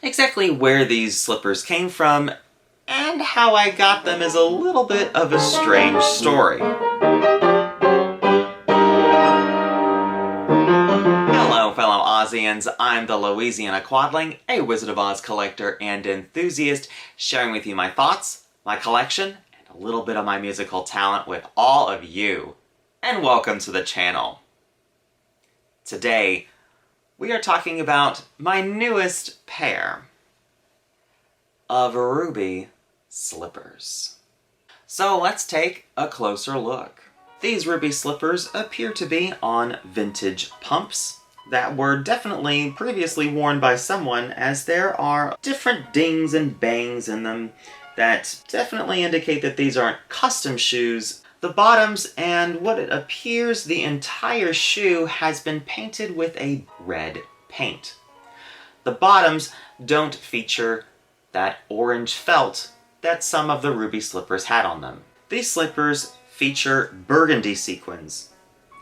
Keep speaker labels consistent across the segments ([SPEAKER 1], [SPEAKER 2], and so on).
[SPEAKER 1] Exactly where these slippers came from and how I got them is a little bit of a strange story. Hello fellow Ozians, I'm the Louisiana Quadling, a Wizard of Oz collector and enthusiast, sharing with you my thoughts, my collection, and a little bit of my musical talent with all of you. And welcome to the channel. Today, we are talking about my newest pair of ruby slippers. So let's take a closer look. These ruby slippers appear to be on vintage pumps that were definitely previously worn by someone, as there are different dings and bangs in them that definitely indicate that these aren't custom shoes. The bottoms and what it appears the entire shoe has been painted with a red paint. The bottoms don't feature that orange felt that some of the ruby slippers had on them. These slippers feature burgundy sequins,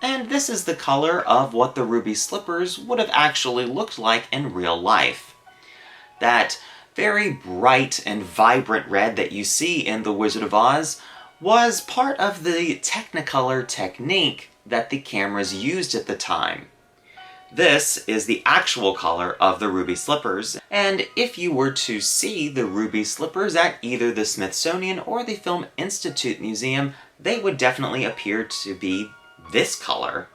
[SPEAKER 1] and this is the color of what the ruby slippers would have actually looked like in real life. That very bright and vibrant red that you see in The Wizard of Oz was part of the Technicolor technique that the cameras used at the time. This is the actual color of the ruby slippers, and if you were to see the ruby slippers at either the Smithsonian or the Film Institute Museum, they would definitely appear to be this color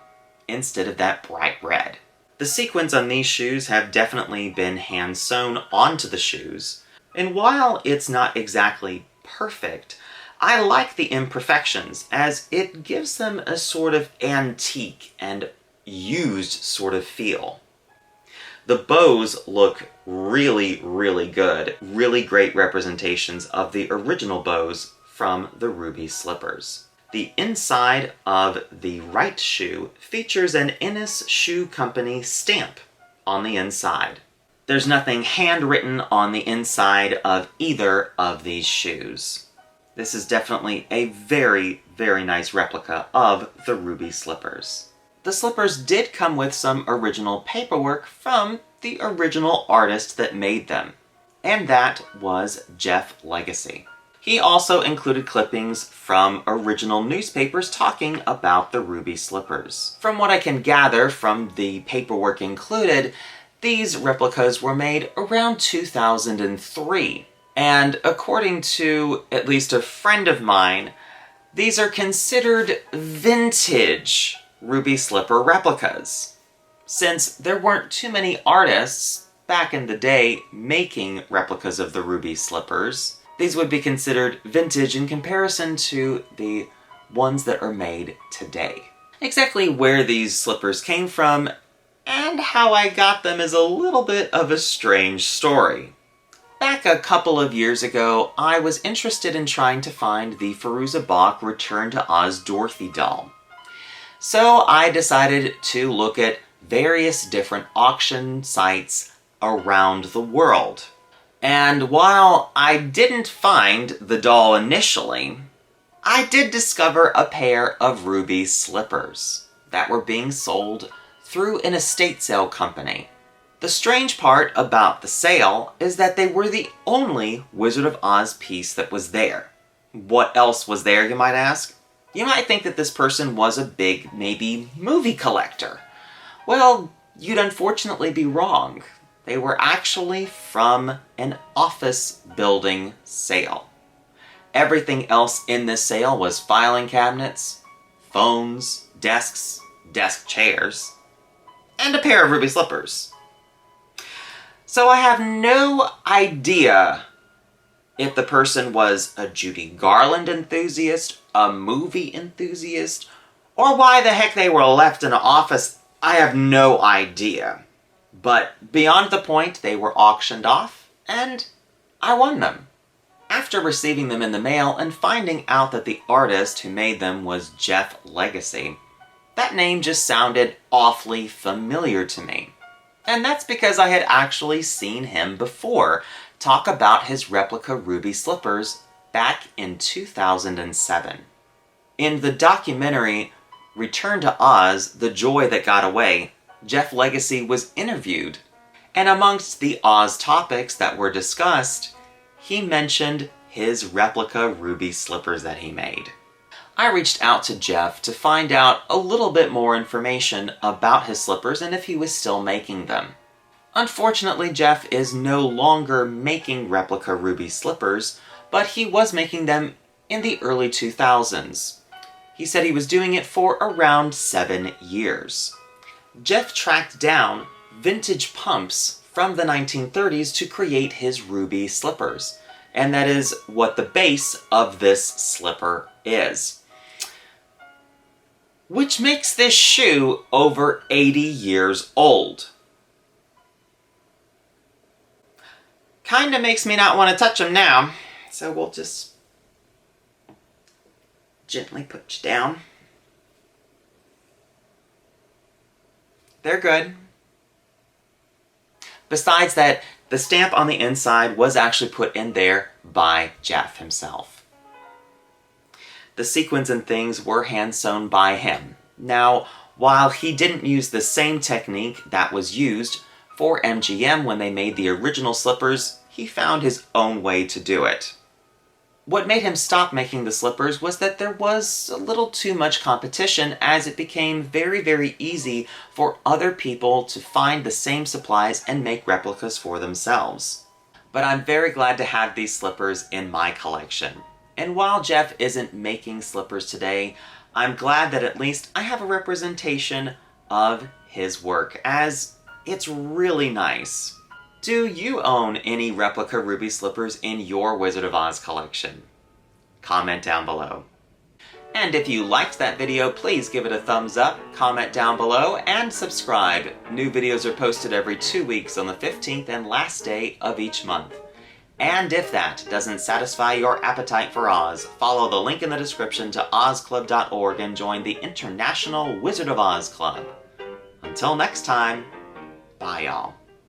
[SPEAKER 1] instead of that bright red. The sequins on these shoes have definitely been hand-sewn onto the shoes, and while it's not exactly perfect, I like the imperfections, as it gives them a sort of antique and used sort of feel. The bows look really good. Really great representations of the original bows from the ruby slippers. The inside of the right shoe features an Ennis Shoe Company stamp on the inside. There's nothing handwritten on the inside of either of these shoes. This is definitely a very nice replica of the ruby slippers. The slippers did come with some original paperwork from the original artist that made them, and that was Jeff Legacy. He also included clippings from original newspapers talking about the ruby slippers. From what I can gather from the paperwork included, these replicas were made around 2003. And according to at least a friend of mine, these are considered vintage ruby slipper replicas. Since there weren't too many artists back in the day making replicas of the ruby slippers, these would be considered vintage in comparison to the ones that are made today. Exactly where these slippers came from and how I got them is a little bit of a strange story. Back a couple of years ago, I was interested in trying to find the Fairuza Balk Return to Oz Dorothy doll. So I decided to look at various different auction sites around the world. And while I didn't find the doll initially, I did discover a pair of ruby slippers that were being sold through an estate sale company. The strange part about the sale is that they were the only Wizard of Oz piece that was there. What else was there, you might ask? You might think that this person was a big, maybe, movie collector. Well, you'd unfortunately be wrong. They were actually from an office building sale. Everything else in this sale was filing cabinets, phones, desks, desk chairs, and a pair of ruby slippers. So I have no idea if the person was a Judy Garland enthusiast, a movie enthusiast, or why the heck they were left in an office. I have no idea. But beyond the point, they were auctioned off, and I won them. After receiving them in the mail and finding out that the artist who made them was Jeff Legacy, that name just sounded awfully familiar to me. And that's because I had actually seen him before talk about his replica ruby slippers back in 2007. In the documentary Return to Oz, The Joy That Got Away, Jeff Legacy was interviewed, And amongst the Oz topics that were discussed, he mentioned his replica ruby slippers that he made. I reached out to Jeff to find out a little bit more information about his slippers and if he was still making them. Unfortunately, Jeff is no longer making replica ruby slippers, but he was making them in the early 2000s. He said he was doing it for around 7 years. Jeff tracked down vintage pumps from the 1930s to create his ruby slippers, and that is what the base of this slipper is. Which makes this shoe over 80 years old. Kinda makes me not want to touch them now, so we'll just gently put you down. They're good. Besides that, the stamp on the inside was actually put in there by Jeff himself. The sequins and things were hand-sewn by him. Now, while he didn't use the same technique that was used for MGM when they made the original slippers, he found his own way to do it. What made him stop making the slippers was that there was a little too much competition, as it became very, very easy for other people to find the same supplies and make replicas for themselves. But I'm very glad to have these slippers in my collection. And while Jeff isn't making slippers today, I'm glad that at least I have a representation of his work, as it's really nice. Do you own any replica ruby slippers in your Wizard of Oz collection? Comment down below. And if you liked that video, please give it a thumbs up, comment down below, and subscribe. New videos are posted every 2 weeks on the 15th and last day of each month. And if that doesn't satisfy your appetite for Oz, follow the link in the description to ozclub.org and join the International Wizard of Oz Club. Until next time, bye y'all.